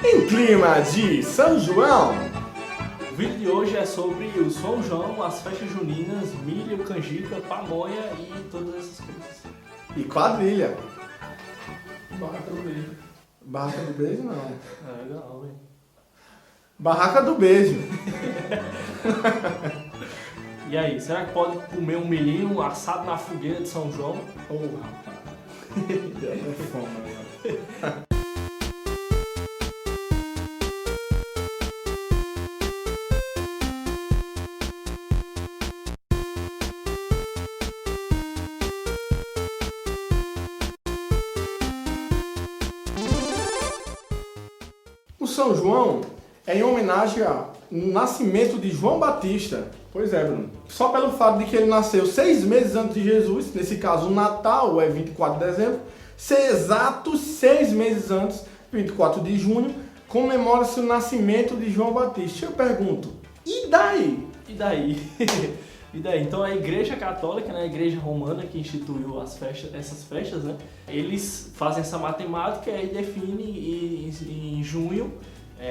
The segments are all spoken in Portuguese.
Em clima de São João. O vídeo de hoje é sobre o São João, as festas juninas, milho, canjica, pamonha e todas essas coisas. E quadrilha. Barraca do beijo. Barraca do beijo não. É legal, velho. Barraca do beijo. E aí, será que pode comer um milhinho assado na fogueira de São João? Ô, rapaz. É fome, né? O São João é em homenagem ao nascimento de João Batista. Pois é, Bruno. Só pelo fato de que ele nasceu 6 meses antes de Jesus, nesse caso o Natal é 24 de dezembro, ser exatos 6 meses antes, 24 de junho, comemora-se o nascimento de João Batista. Eu pergunto, e daí? E daí? E daí? Então a Igreja Católica, né, a Igreja Romana que instituiu essas festas, né, eles fazem essa matemática e definem e em junho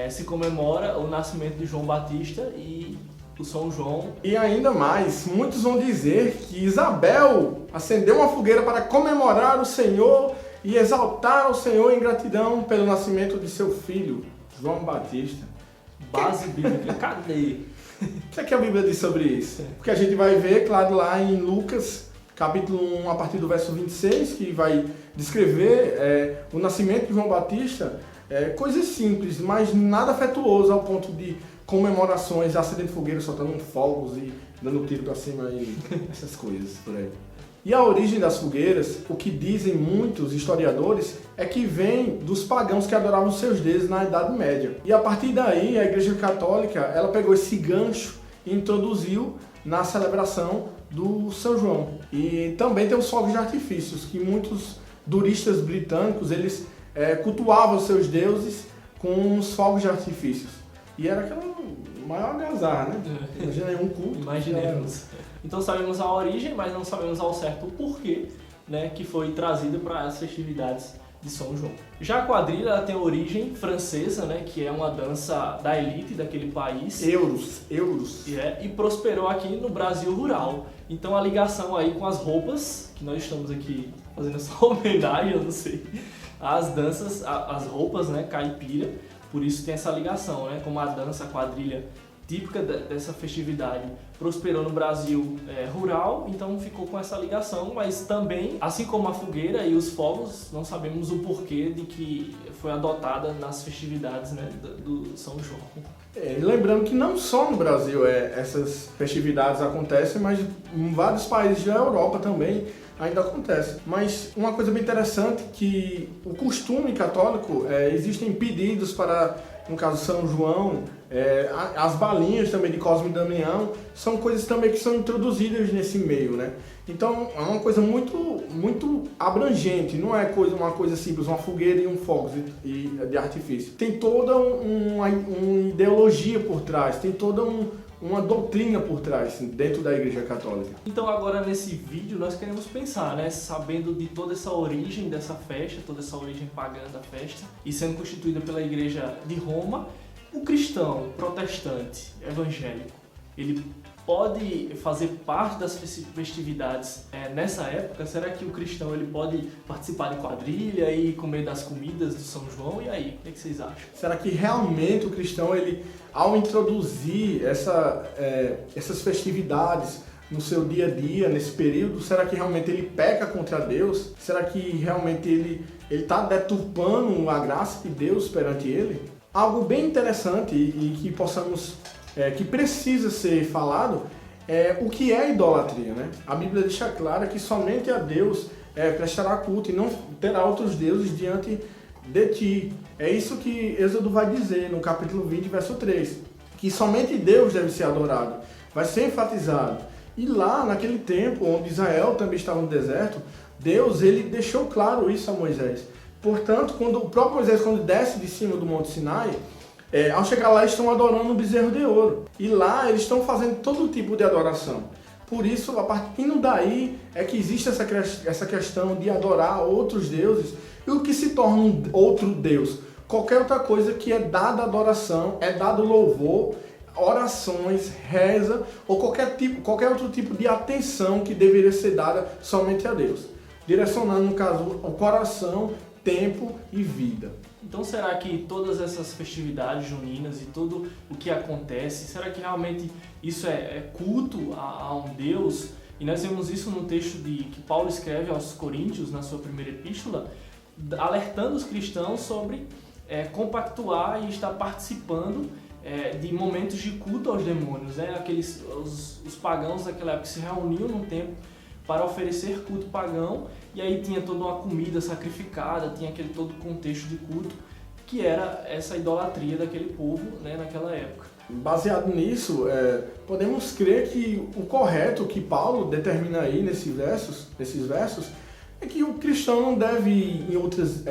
se comemora o nascimento de João Batista e o São João. E ainda mais, muitos vão dizer que Isabel acendeu uma fogueira para comemorar o Senhor e exaltar o Senhor em gratidão pelo nascimento de seu filho, João Batista. Base bíblica, cadê? O que é que a Bíblia diz sobre isso? Porque a gente vai ver, claro, lá em Lucas, capítulo 1, a partir do verso 26, que vai descrever o nascimento de João Batista, coisas simples, mas nada afetuoso ao ponto de comemorações, acendendo fogueira, soltando fogos e dando tiro pra cima e essas coisas por aí. E a origem das fogueiras, o que dizem muitos historiadores, é que vem dos pagãos que adoravam seus deuses na Idade Média. E a partir daí, a Igreja Católica, ela pegou esse gancho e introduziu na celebração do São João. E também tem os fogos de artifícios, que muitos turistas britânicos, eles cultuavam seus deuses com os fogos de artifícios. E era aquela maior algazarra, né? Imagina aí um culto. Imaginemos. Então sabemos a origem, mas não sabemos ao certo o porquê, né, que foi trazido para as festividades de São João. Já a quadrilha ela tem origem francesa, né, que é uma dança da elite daquele país. Euros. E prosperou aqui no Brasil rural. Então a ligação aí com as roupas, que nós estamos aqui fazendo essa homenagem, eu não sei, as danças, as roupas, né, caipira, por isso tem essa ligação, né, como a dança, a quadrilha típica dessa festividade prosperou no Brasil rural, então ficou com essa ligação, mas também, assim como a fogueira e os fogos, não sabemos o porquê de que foi adotada nas festividades, né, do São João. Lembrando que não só no Brasil essas festividades acontecem, mas em vários países da Europa também ainda acontece. Mas uma coisa bem interessante que o costume católico, existem pedidos para, no caso São João, as balinhas também de Cosme e Damião, são coisas também que são introduzidas nesse meio, né? Então é uma coisa muito, muito abrangente, não é uma coisa simples, uma fogueira e um fogo de artifício. Tem toda uma ideologia por trás, tem toda uma doutrina por trás, dentro da Igreja Católica. Então agora nesse vídeo nós queremos pensar, né, sabendo de toda essa origem dessa festa, toda essa origem pagã da festa, e sendo constituída pela Igreja de Roma, o cristão, protestante, evangélico, ele pode fazer parte das festividades nessa época? Será que o cristão ele pode participar de quadrilha e comer das comidas do São João? E aí, o que vocês acham? Será que realmente o cristão, ele, ao introduzir essas festividades no seu dia a dia, nesse período, será que realmente ele peca contra Deus? Será que realmente ele está deturpando a graça de Deus perante ele? Algo bem interessante e que que precisa ser falado é o que é idolatria, né? A Bíblia deixa clara que somente a Deus prestará culto e não terá outros deuses diante de ti. É isso que Êxodo vai dizer no capítulo 20, verso 3, que somente Deus deve ser adorado, vai ser enfatizado. E lá, naquele tempo, onde Israel também estava no deserto, Deus ele deixou claro isso a Moisés. Portanto, o próprio Moisés, quando desce de cima do Monte Sinai, ao chegar lá, eles estão adorando um bezerro de ouro. E lá, eles estão fazendo todo tipo de adoração. Por isso, a partir daí, é que existe essa questão de adorar outros deuses. E o que se torna um outro Deus? qualquer outra coisa que é dada adoração, é dado louvor, orações, reza ou qualquer outro tipo de atenção que deveria ser dada somente a Deus, direcionando, no caso, o coração, tempo e vida. Então será que todas essas festividades juninas e tudo o que acontece, será que realmente isso é culto a um Deus? E nós vemos isso no texto que Paulo escreve aos Coríntios, na sua primeira epístola, alertando os cristãos sobre compactuar e estar participando de momentos de culto aos demônios, né? Os pagãos daquela época se reuniam num templo para oferecer culto pagão, e aí tinha toda uma comida sacrificada, tinha aquele todo contexto de culto, que era essa idolatria daquele povo, né, naquela época. Baseado nisso, podemos crer que o correto que Paulo determina aí nesses versos é que o cristão não deve ir em outras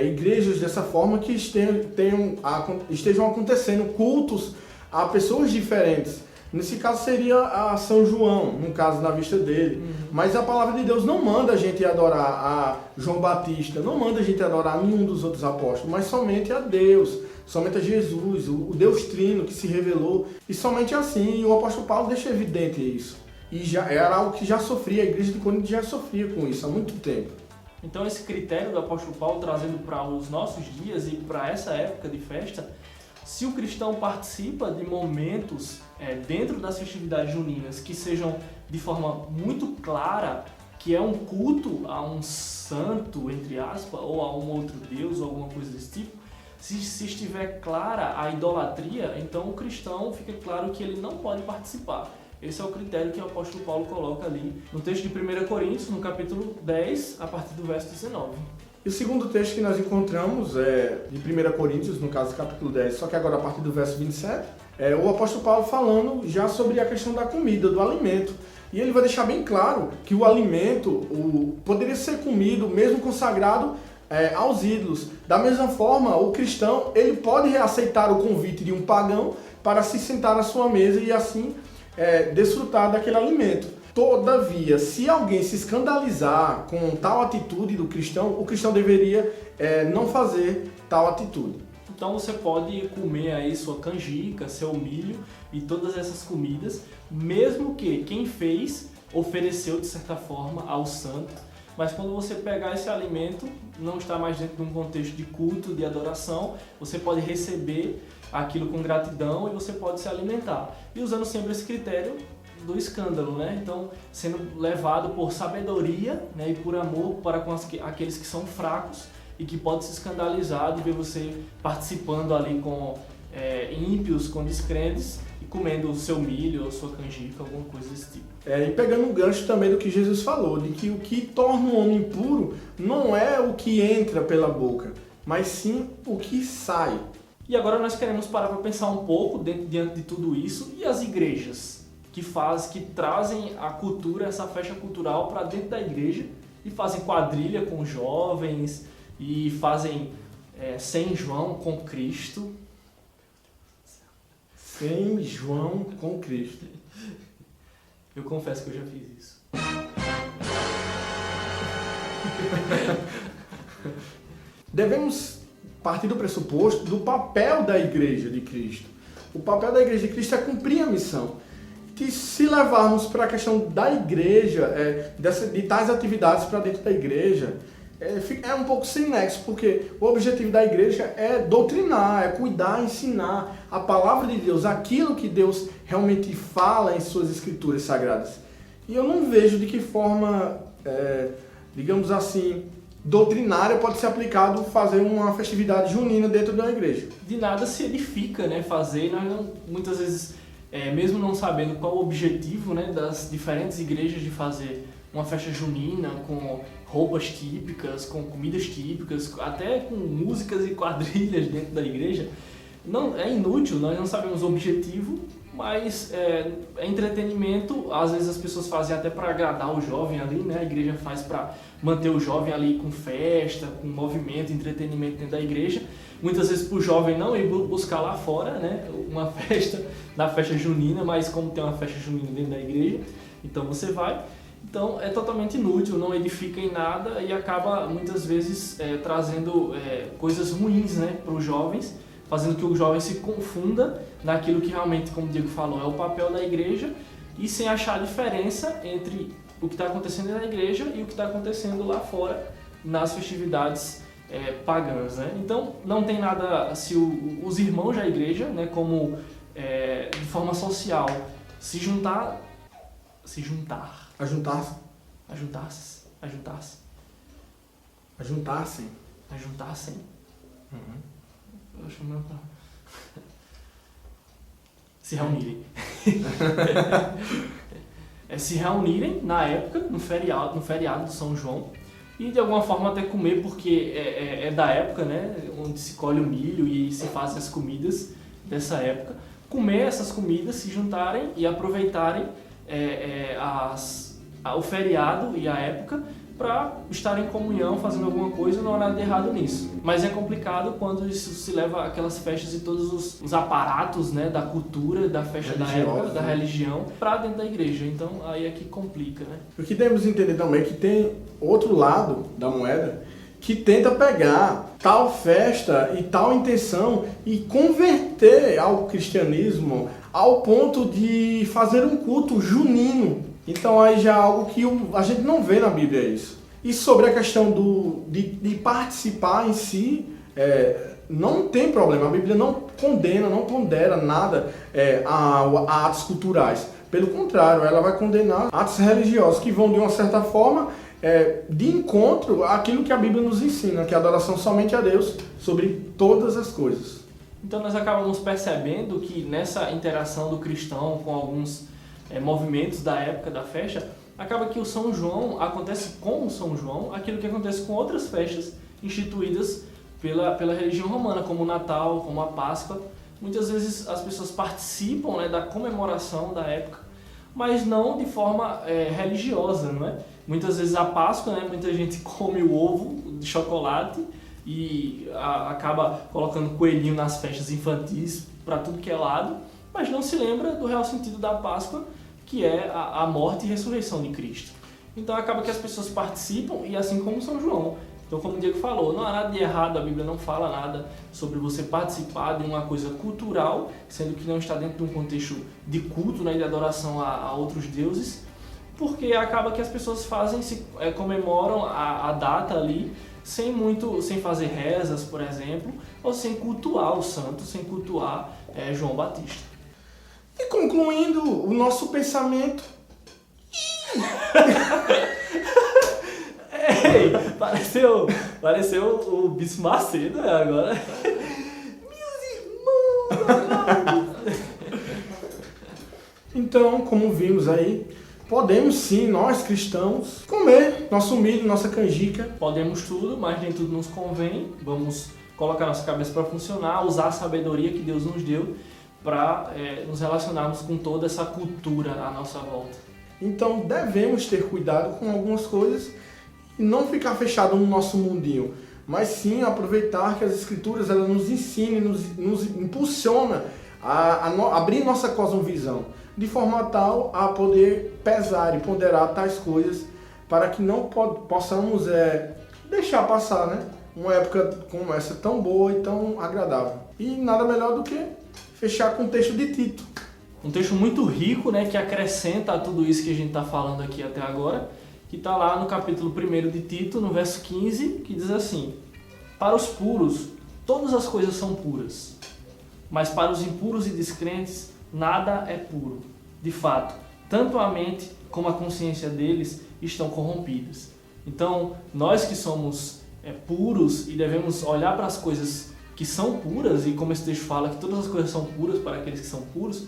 igrejas dessa forma que estejam acontecendo cultos a pessoas diferentes. Nesse caso seria a São João, no caso, na vista dele. Mas a palavra de Deus não manda a gente adorar a João Batista, não manda a gente adorar nenhum dos outros apóstolos, mas somente a Deus, somente a Jesus, o Deus Trino que se revelou. E somente assim, o apóstolo Paulo deixa evidente isso. E já era algo que já sofria, a igreja de Corinto já sofria com isso há muito tempo. Então esse critério do apóstolo Paulo trazendo para os nossos dias e para essa época de festa, se o cristão participa de momentos dentro das festividades juninas que sejam de forma muito clara, que é um culto a um santo, entre aspas, ou a um outro Deus, ou alguma coisa desse tipo, se estiver clara a idolatria, então o cristão fica claro que ele não pode participar. Esse é o critério que o apóstolo Paulo coloca ali no texto de 1 Coríntios, no capítulo 10, a partir do verso 19. E o segundo texto que nós encontramos é de 1 Coríntios, no caso capítulo 10, só que agora a partir do verso 27, é o apóstolo Paulo falando já sobre a questão da comida, do alimento. E ele vai deixar bem claro que o alimento poderia ser comido, mesmo consagrado aos ídolos. Da mesma forma, o cristão ele pode aceitar o convite de um pagão para se sentar à sua mesa e assim desfrutar daquele alimento. Todavia, se alguém se escandalizar com tal atitude do cristão, o cristão deveria não fazer tal atitude. Então você pode comer aí sua canjica, seu milho e todas essas comidas, mesmo que quem fez ofereceu de certa forma ao santo, mas quando você pegar esse alimento, não está mais dentro de um contexto de culto, de adoração, você pode receber aquilo com gratidão e você pode se alimentar. E usando sempre esse critério do escândalo, né? Então, sendo levado por sabedoria, né, e por amor para com aqueles que são fracos e que podem se escandalizar de ver você participando ali com ímpios, com descrentes e comendo o seu milho ou sua canjica, alguma coisa desse tipo. E pegando um gancho também do que Jesus falou, de que o que torna um homem impuro não é o que entra pela boca, mas sim o que sai. E agora nós queremos parar para pensar um pouco diante de tudo isso e as igrejas que trazem a cultura, essa festa cultural para dentro da igreja e fazem quadrilha com jovens e fazem Sem João com Cristo. Sem João com Cristo. Eu confesso que eu já fiz isso. Devemos partir do pressuposto do papel da Igreja de Cristo. O papel da Igreja de Cristo é cumprir a missão. Que se levarmos para a questão da igreja, de tais atividades para dentro da igreja, é um pouco sem nexo, porque o objetivo da igreja é doutrinar, é cuidar, ensinar a palavra de Deus, aquilo que Deus realmente fala em suas escrituras sagradas. E eu não vejo de que forma, digamos assim, doutrinária pode ser aplicado fazer uma festividade junina dentro de uma igreja. De nada se edifica, né, fazer, nós não, muitas vezes... mesmo não sabendo qual o objetivo, né, das diferentes igrejas de fazer uma festa junina com roupas típicas, com comidas típicas, até com músicas e quadrilhas dentro da igreja, não é inútil, nós não sabemos o objetivo, mas é entretenimento. Às vezes as pessoas fazem até para agradar o jovem ali, né? A igreja faz para manter o jovem ali com festa, com movimento, entretenimento dentro da igreja. Muitas vezes para o jovem não ir buscar lá fora, né, uma festa, na festa junina, mas como tem uma festa junina dentro da igreja, então você vai. Então é totalmente inútil, não edifica em nada e acaba muitas vezes trazendo coisas ruins, né, para os jovens, fazendo que o jovem se confunda naquilo que realmente, como o Diego falou, é o papel da igreja e sem achar a diferença entre o que está acontecendo na igreja e o que está acontecendo lá fora nas festividades pagãs, né? Então não tem nada se os irmãos da igreja, né, como de forma social ajuntassem. Eu acho melhor se reunirem. Se reunirem na época, no feriado de São João, e de alguma forma até comer, porque é da época, né, onde se colhe o milho e se fazem as comidas dessa época. Comer essas comidas, se juntarem e aproveitarem o feriado e a época para estar em comunhão, fazendo alguma coisa, não há nada de errado nisso. Mas é complicado quando isso se leva aquelas festas e todos os aparatos, né, da cultura, da festa da época, da religião, para dentro da igreja. Então aí é que complica, né? O que temos entender também é que tem outro lado da moeda que tenta pegar tal festa e tal intenção e converter ao cristianismo ao ponto de fazer um culto junino. Então aí já é algo que a gente não vê na Bíblia isso. E sobre a questão de participar em si, não tem problema. A Bíblia não condena, não pondera nada a atos culturais. Pelo contrário, ela vai condenar atos religiosos que vão de uma certa forma de encontro àquilo que a Bíblia nos ensina, que é a adoração somente a Deus sobre todas as coisas. Então nós acabamos percebendo que nessa interação do cristão com alguns movimentos da época da festa, acaba que o São João acontece com o São João aquilo que acontece com outras festas instituídas pela religião romana, como o Natal, como a Páscoa. Muitas vezes as pessoas participam, né, da comemoração da época, mas não de forma religiosa, não é? Muitas vezes a Páscoa, né, muita gente come o ovo de chocolate e acaba colocando coelhinho nas festas infantis para tudo que é lado, mas não se lembra do real sentido da Páscoa, que é a morte e ressurreição de Cristo. Então acaba que as pessoas participam, e assim como São João. Então, como o Diego falou, não há nada de errado, a Bíblia não fala nada sobre você participar de uma coisa cultural, sendo que não está dentro de um contexto de culto, né, de adoração a outros deuses, porque acaba que as pessoas comemoram a data ali sem fazer rezas, por exemplo, ou sem cultuar o santo, sem cultuar João Batista. E concluindo o nosso pensamento... Ei, pareceu o Bispo Macedo agora. Meus irmãos! Então, como vimos aí, podemos sim, nós cristãos, comer nosso milho, nossa canjica. Podemos tudo, mas nem tudo nos convém. Vamos colocar nossa cabeça para funcionar, usar a sabedoria que Deus nos deu para nos relacionarmos com toda essa cultura à nossa volta. Então devemos ter cuidado com algumas coisas e não ficar fechado no nosso mundinho, mas sim aproveitar que as Escrituras elas nos ensinam, nos impulsiona a abrir nossa cosmovisão, de forma tal a poder pesar e ponderar tais coisas para que não possamos deixar passar, né? Uma época como essa tão boa e tão agradável. E nada melhor do que fechar com o texto de Tito. Um texto muito rico, né, que acrescenta a tudo isso que a gente está falando aqui até agora, que está lá no capítulo 1 de Tito, no verso 15, que diz assim: para os puros, todas as coisas são puras, mas para os impuros e descrentes, nada é puro. De fato, tanto a mente como a consciência deles estão corrompidas. Então, nós que somos puros e devemos olhar para as coisas que são puras, e como esse texto fala que todas as coisas são puras para aqueles que são puros,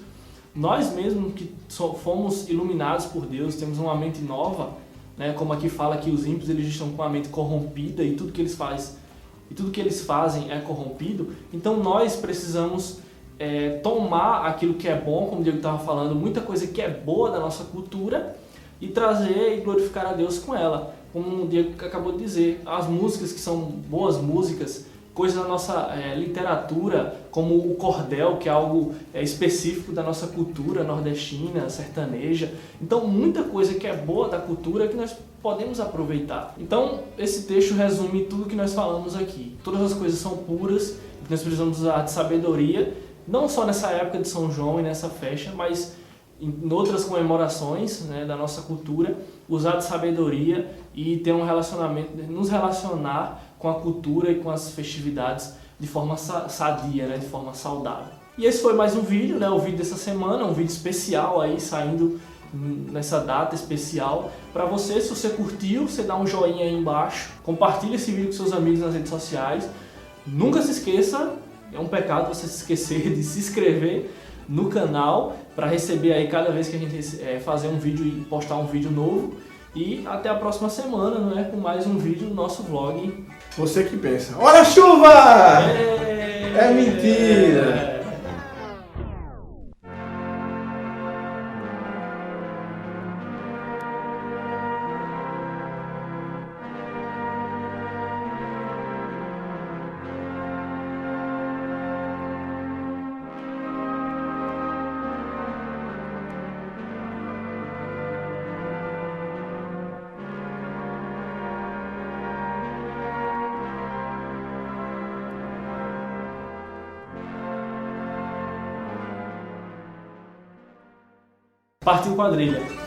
nós mesmos que fomos iluminados por Deus, temos uma mente nova, né, como aqui fala que os ímpios eles estão com a mente corrompida e tudo que eles fazem é corrompido. Então nós precisamos tomar aquilo que é bom, como o Diego estava falando, muita coisa que é boa da nossa cultura e trazer e glorificar a Deus com ela. Como o Diego acabou de dizer, as músicas que são boas músicas, coisas da nossa literatura, como o cordel, que é algo específico da nossa cultura nordestina, sertaneja. Então, muita coisa que é boa da cultura que nós podemos aproveitar. Então, esse texto resume tudo que nós falamos aqui. Todas as coisas são puras, nós precisamos usar de sabedoria, não só nessa época de São João e nessa festa, mas em outras comemorações, né, da nossa cultura, usar de sabedoria e ter um relacionamento, nos relacionar com a cultura e com as festividades de forma sadia, né, de forma saudável. E esse foi mais um vídeo, né, o vídeo dessa semana, um vídeo especial aí, saindo nessa data especial. Para você, se você curtiu, você dá um joinha aí embaixo, compartilha esse vídeo com seus amigos nas redes sociais. Nunca se esqueça, é um pecado você se esquecer de se inscrever no canal para receber aí cada vez que a gente fazer um vídeo e postar um vídeo novo. E até a próxima semana, não é, com mais um vídeo do nosso vlog. Você que pensa, olha a chuva! É mentira! Partiu quadrilha.